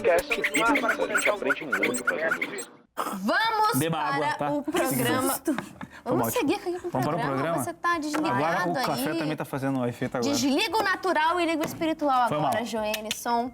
podcast Bíblia, a gente aprende muito fazendo isso. Vamos Beba para água, tá? o programa. Vamos seguir aqui com o Vamos para o programa. programa? Você tá desligado Agora o aí. café também tá fazendo um efeito agora. Desliga o natural e liga o espiritual Foi agora, mal. Joenison.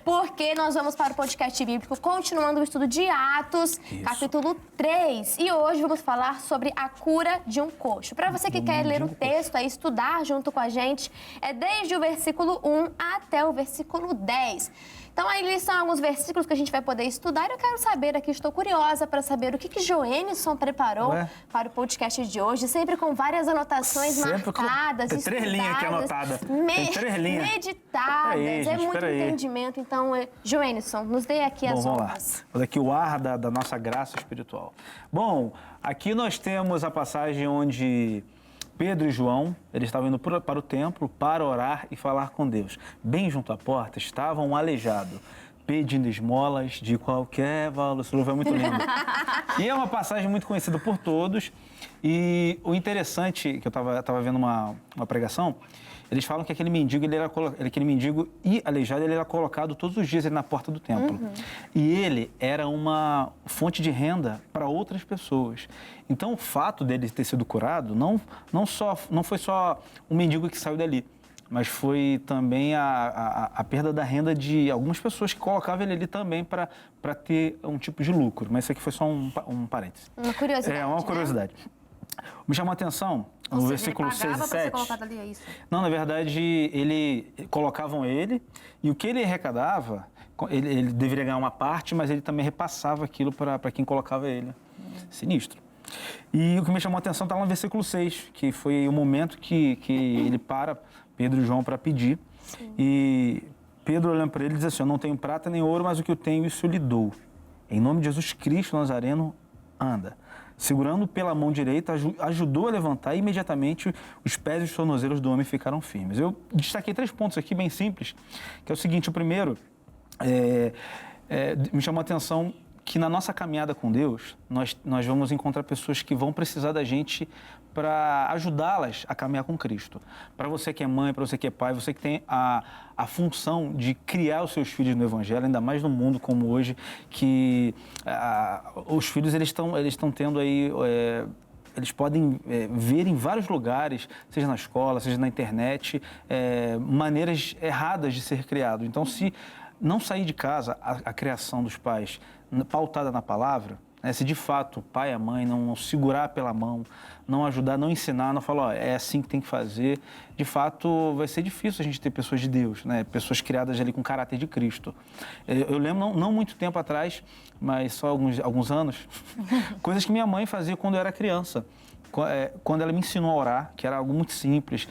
Porque nós vamos para o podcast bíblico, continuando o estudo de Atos, capítulo 3. E hoje vamos falar sobre a cura de um coxo. Para você que quer ler o texto e estudar junto com a gente, é desde o versículo 1 até o versículo 10. Então, aí são alguns versículos que a gente vai poder estudar. Eu quero saber aqui, estou curiosa para saber o que Joenison preparou para o podcast de hoje, sempre com várias anotações marcadas, Tem 3 linhas aqui anotadas. Tem 3 linhas. Meditadas. Aí, gente, muito peraí. entendimento. Então, Joenison, nos dê aqui as Vamos lá. honras. Vou dar aqui o ar da nossa graça espiritual. Bom, aqui nós temos a passagem onde Pedro e João, eles estavam indo para o templo para orar e falar com Deus. Bem junto à porta estavam um aleijado, pedindo esmolas de qualquer valor. Esse louvor é muito lindo. E é uma passagem muito conhecida por todos. E o interessante, que eu estava vendo uma pregação, eles falam que aquele mendigo e aleijado, ele era colocado todos os dias na porta do templo. E ele era uma fonte de renda para outras pessoas. Então, o fato dele ter sido curado não foi só um mendigo que saiu dali, mas foi também a perda da renda de algumas pessoas que colocavam ele ali também para ter um tipo de lucro. Mas isso aqui foi só um parênteses. Uma curiosidade. É, uma curiosidade. Me chamou a atenção no versículo 6 e 7. Ali, é isso? Não, na verdade, colocavam ele e o que ele arrecadava, ele deveria ganhar uma parte, mas ele também repassava aquilo para quem colocava ele. Sinistro. E o que me chamou a atenção está lá no versículo 6, que foi o momento que ele para, Pedro e João, para pedir. Sim. E Pedro, olhando para ele, diz assim: eu não tenho prata nem ouro, mas o que eu tenho, isso eu lhe dou. Em nome de Jesus Cristo Nazareno, anda. Segurando pela mão direita, ajudou a levantar e imediatamente os pés e os tornozelos do homem ficaram firmes. Eu destaquei 3 pontos aqui bem simples, que é o seguinte: o primeiro, me chamou a atenção que na nossa caminhada com Deus, nós vamos encontrar pessoas que vão precisar da gente para ajudá-las a caminhar com Cristo. Para você que é mãe, para você que é pai, você que tem a função de criar os seus filhos no Evangelho, ainda mais no mundo como hoje, que os filhos eles estão tendo aí... eles podem ver em vários lugares, seja na escola, seja na internet, maneiras erradas de ser criado. Então, se não sair de casa a criação dos pais pautada na palavra, se de fato o pai e a mãe não segurar pela mão, não ajudar, não ensinar, não falar, é assim que tem que fazer, de fato vai ser difícil a gente ter pessoas de Deus, né? Pessoas criadas ali com caráter de Cristo. Eu lembro, não muito tempo atrás, mas só alguns anos, coisas que minha mãe fazia quando eu era criança. Quando ela me ensinou a orar, que era algo muito simples,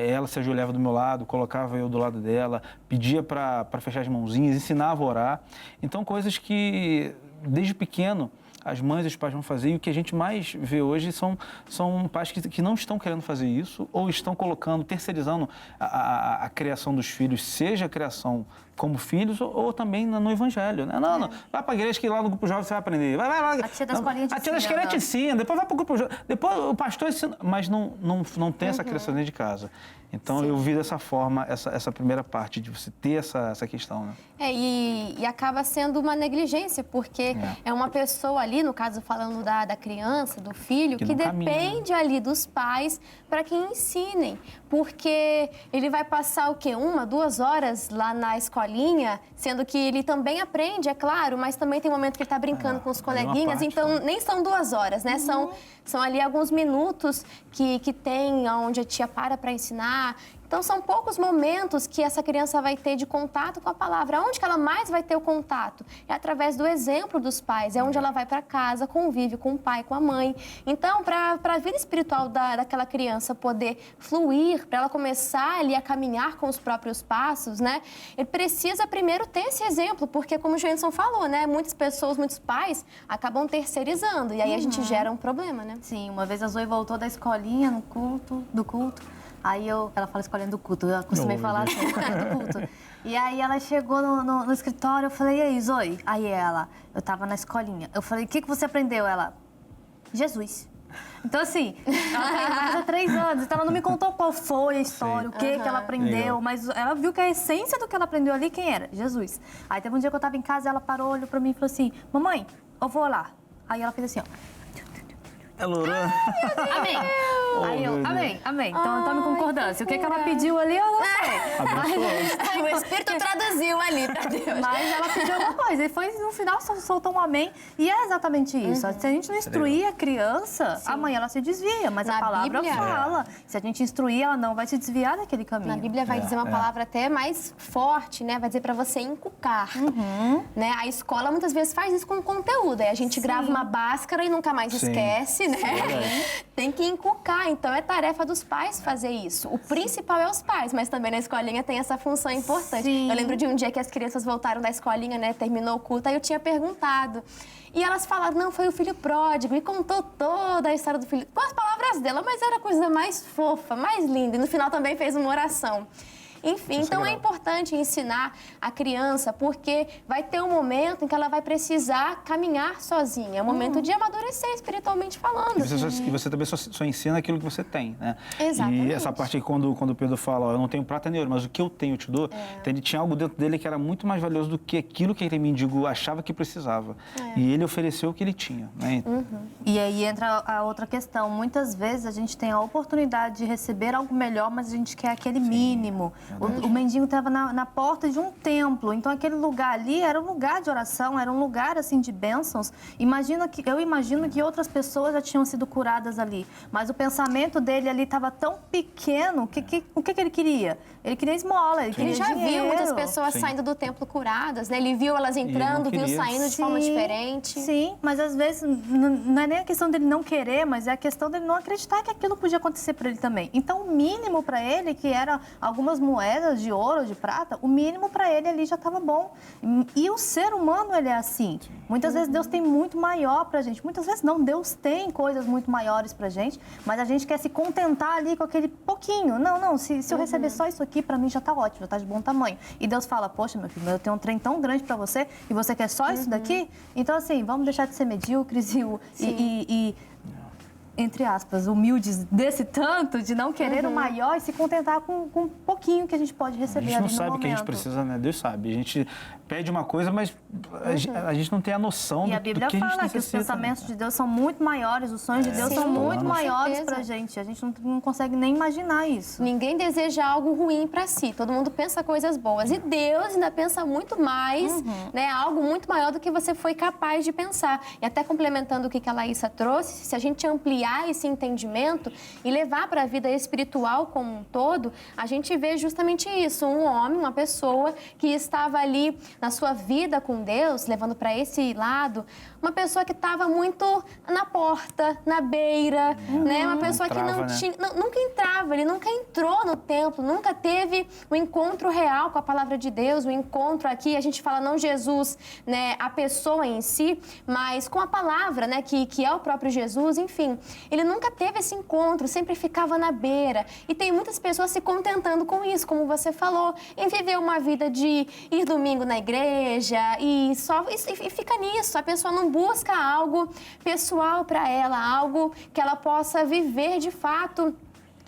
ela se ajoelhava do meu lado, colocava eu do lado dela, pedia para fechar as mãozinhas, ensinava a orar. Então, coisas que, desde pequeno, as mães e os pais vão fazer, e o que a gente mais vê hoje são pais que não estão querendo fazer isso, ou estão terceirizando a criação dos filhos, seja a criação como filhos ou também no Evangelho, né? Não, vai para a igreja que lá no grupo jovem você vai aprender. Vai lá. A tia das escolinha te ensina. A tia da escolinha te ensina, depois vai para o grupo jovem, depois o pastor ensina, mas não tem essa criação dentro de casa. Então, eu vi dessa forma essa primeira parte, de você ter essa questão, né? E acaba sendo uma negligência, porque é uma pessoa ali, no caso falando da criança, do filho, que depende ali dos pais para que ensinem. Porque ele vai passar o quê? 1, 2 horas lá na escolinha, sendo que ele também aprende, é claro, mas também tem momento que ele está brincando com os coleguinhas, então nem são 2 horas, né? São ali alguns minutos que tem onde a tia para ensinar. Então, são poucos momentos que essa criança vai ter de contato com a palavra. Onde que ela mais vai ter o contato? É através do exemplo dos pais. É onde ela vai para casa, convive com o pai, com a mãe. Então, para a vida espiritual daquela criança poder fluir, para ela começar ali a caminhar com os próprios passos, né? Ele precisa primeiro ter esse exemplo, porque, como o Joenison falou, né? Muitas pessoas, muitos pais acabam terceirizando. E aí a gente gera um problema, né? Sim, uma vez a Zoe voltou da escolinha do culto. Aí ela fala escolinha do culto, eu acostumei falar assim, do culto. E aí ela chegou no escritório, eu falei, e aí, Zoe? Aí eu tava na escolinha. Eu falei, o que você aprendeu? Ela, Jesus. Então, assim, ela tem 3 anos, então ela não me contou qual foi a história, o que ela aprendeu, mas ela viu que a essência do que ela aprendeu ali, quem era? Jesus. Aí teve um dia que eu tava em casa, ela parou, olhou pra mim e falou assim, mamãe, eu vou lá. Aí ela fez assim, ó. É Lorã. Amém. Aí eu, amém. Então, tome concordância. O que ela pediu ali, eu não sei. O Espírito traduziu ali pra Deus. Mas ela pediu alguma coisa. E foi, no final, soltou um amém. E é exatamente isso. Se a gente não instruir a criança, amanhã ela se desvia. Mas a palavra fala. Se a gente instruir, ela não vai se desviar daquele caminho. Na Bíblia vai dizer uma palavra até mais forte, né? Vai dizer pra você encucar. Né? A escola muitas vezes faz isso com conteúdo. Aí a gente grava uma báscara e nunca mais esquece, né? Tem que encucar. Então é tarefa dos pais fazer isso. O principal é os pais, mas também na escolinha tem essa função importante. Sim. Eu lembro de um dia que as crianças voltaram da escolinha, né? Terminou o culto, aí eu tinha perguntado. E elas falaram, não, foi o filho pródigo. E contou toda a história do filho. Com as palavras dela, mas era a coisa mais fofa, mais linda. E no final também fez uma oração. Enfim, então é importante ensinar a criança, porque vai ter um momento em que ela vai precisar caminhar sozinha. É um momento de amadurecer espiritualmente falando. E você também só ensina aquilo que você tem, né? Exatamente. E essa parte aí, quando o Pedro fala, ó, eu não tenho prata nem ouro, mas o que eu tenho eu te dou, então, ele tinha algo dentro dele que era muito mais valioso do que aquilo que aquele mendigo achava que precisava. E ele ofereceu o que ele tinha, né? E aí entra a outra questão. Muitas vezes a gente tem a oportunidade de receber algo melhor, mas a gente quer aquele mínimo. O mendigo estava na porta de um templo, então aquele lugar ali era um lugar de oração, era um lugar assim de bênçãos. Eu imagino que outras pessoas já tinham sido curadas ali, mas o pensamento dele ali estava tão pequeno, o que ele queria? Ele queria esmola, ele queria já dinheiro. viu muitas pessoas saindo do templo curadas, né? Ele viu elas entrando, viu saindo de forma diferente. Sim, mas às vezes não é nem a questão dele não querer, mas é a questão dele não acreditar que aquilo podia acontecer para ele também. Então, o mínimo para ele, que era algumas moedas de ouro, de prata, o mínimo para ele ali já estava bom. E o ser humano, ele é assim. Muitas vezes Deus tem muito maior pra gente. Muitas vezes não, Deus tem coisas muito maiores pra gente, mas a gente quer se contentar ali com aquele pouquinho. Não, se eu receber só isso aqui, pra mim já tá ótimo, já tá de bom tamanho. E Deus fala, poxa, meu filho, eu tenho um trem tão grande pra você e você quer só isso daqui? Então, assim, vamos deixar de ser medíocres e entre aspas, humildes desse tanto, de não querer o maior e se contentar com um pouquinho que a gente pode receber ali no momento. A gente não sabe o que a gente precisa, né? Deus sabe. A gente pede uma coisa, mas a gente não tem a noção do que a gente necessita. E a Bíblia fala que os pensamentos de Deus são muito maiores, os sonhos de Deus são muito maiores pra gente. A gente não consegue nem imaginar isso. Ninguém deseja algo ruim pra si. Todo mundo pensa coisas boas. E Deus ainda pensa muito mais, né? Algo muito maior do que você foi capaz de pensar. E até complementando o que a Laísa trouxe, se a gente ampliar esse entendimento e levar para a vida espiritual como um todo, a gente vê justamente isso, um homem, uma pessoa que estava ali na sua vida com Deus, levando para esse lado, uma pessoa que estava muito na porta, na beira, né? Uma pessoa que não tinha, nunca entrava, ele nunca entrou no templo, nunca teve o encontro real com a palavra de Deus, o encontro aqui, a gente fala não Jesus, né, a pessoa em si, mas com a palavra, né, que é o próprio Jesus, enfim. Ele nunca teve esse encontro, sempre ficava na beira. E tem muitas pessoas se contentando com isso, como você falou, em viver uma vida de ir domingo na igreja e fica nisso. A pessoa não busca algo pessoal para ela, algo que ela possa viver de fato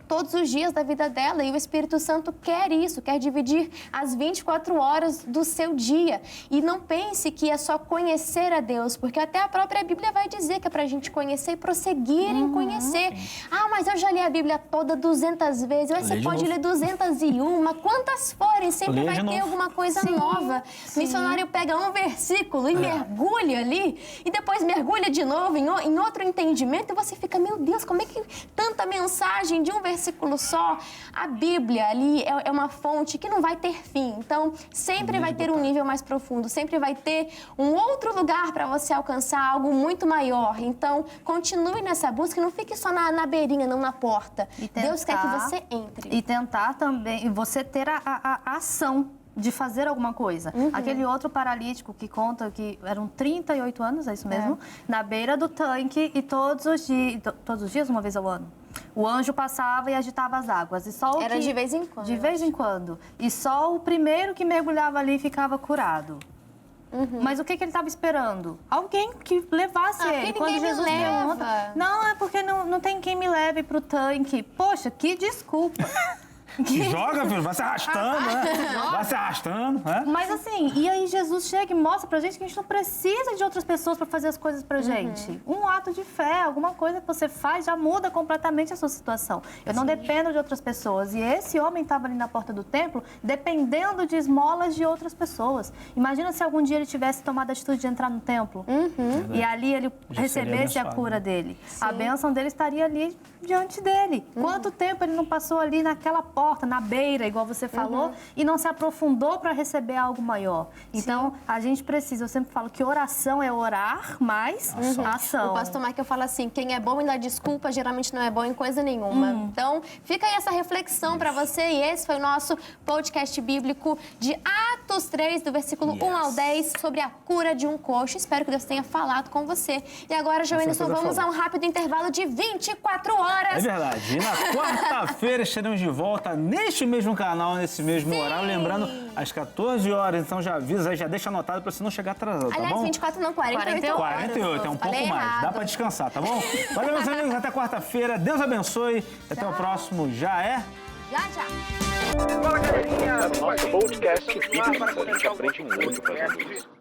todos os dias da vida dela, e o Espírito Santo quer isso, quer dividir as 24 horas do seu dia. E não pense que é só conhecer a Deus, porque até a própria Bíblia vai dizer que é pra gente conhecer e prosseguir em conhecer. Ah, mas eu já li a Bíblia toda 200 vezes, você pode ler 201, quantas forem, sempre vai ter alguma coisa nova. O missionário pega um versículo e mergulha ali, e depois mergulha de novo em outro entendimento, e você fica, meu Deus, como é que tanta mensagem de um versículo só? A Bíblia ali é uma fonte que não vai ter fim. Então, sempre vai ter um nível mais profundo, sempre vai ter um outro lugar para você alcançar algo muito maior. Então, continue nessa busca e não fique só na beirinha, não na porta. Deus quer que você entre. E tentar também, você ter a ação de fazer alguma coisa. Aquele outro paralítico que conta que eram 38 anos, é isso mesmo? Na beira do tanque e todos os dias, uma vez ao ano, o anjo passava e agitava as águas. E só Era de vez em quando. De vez em quando. E só o primeiro que mergulhava ali ficava curado. Mas o que ele estava esperando? Alguém que levasse ele. Porque Quando ninguém Jesus me leva. pergunta, não, é porque não tem quem me leve pro tanque. Poxa, que desculpa. Joga, filho, vai se arrastando, né? Vai se arrastando, né? Mas assim, e aí Jesus chega e mostra pra gente que a gente não precisa de outras pessoas pra fazer as coisas pra gente. Um ato de fé, alguma coisa que você faz já muda completamente a sua situação. Eu não dependo de outras pessoas. E esse homem estava ali na porta do templo dependendo de esmolas de outras pessoas. Imagina se algum dia ele tivesse tomado a atitude de entrar no templo e ali ele Já recebesse seria a abençoado, cura né? dele. A bênção dele estaria ali diante dele. Quanto tempo ele não passou ali naquela porta, na beira, igual você falou, e não se aprofundou para receber algo maior. Então, a gente precisa, eu sempre falo que oração é orar mais ação. O pastor Michael fala assim, quem é bom em dar desculpa, geralmente não é bom em coisa nenhuma. Então, fica aí essa reflexão para você, e esse foi o nosso podcast bíblico de Atos 3, do versículo 1 ao 10, sobre a cura de um coxo. Espero que Deus tenha falado com você. E agora, Joelson, vamos a um rápido intervalo de 24 horas. É verdade. E na quarta-feira estaremos de volta neste mesmo canal, nesse mesmo horário. Lembrando, às 14 horas. Então já avisa aí, já deixa anotado para você não chegar atrasado, tá Aliás, bom? 24 não, 48 horas. 48, é um pouco Falei mais. errado. Dá para descansar, tá bom? Valeu, meus amigos. Até quarta-feira. Deus abençoe. Até o próximo. Já é? Já. Nosso podcast bíblico, a gente aprende muito fazendo isso.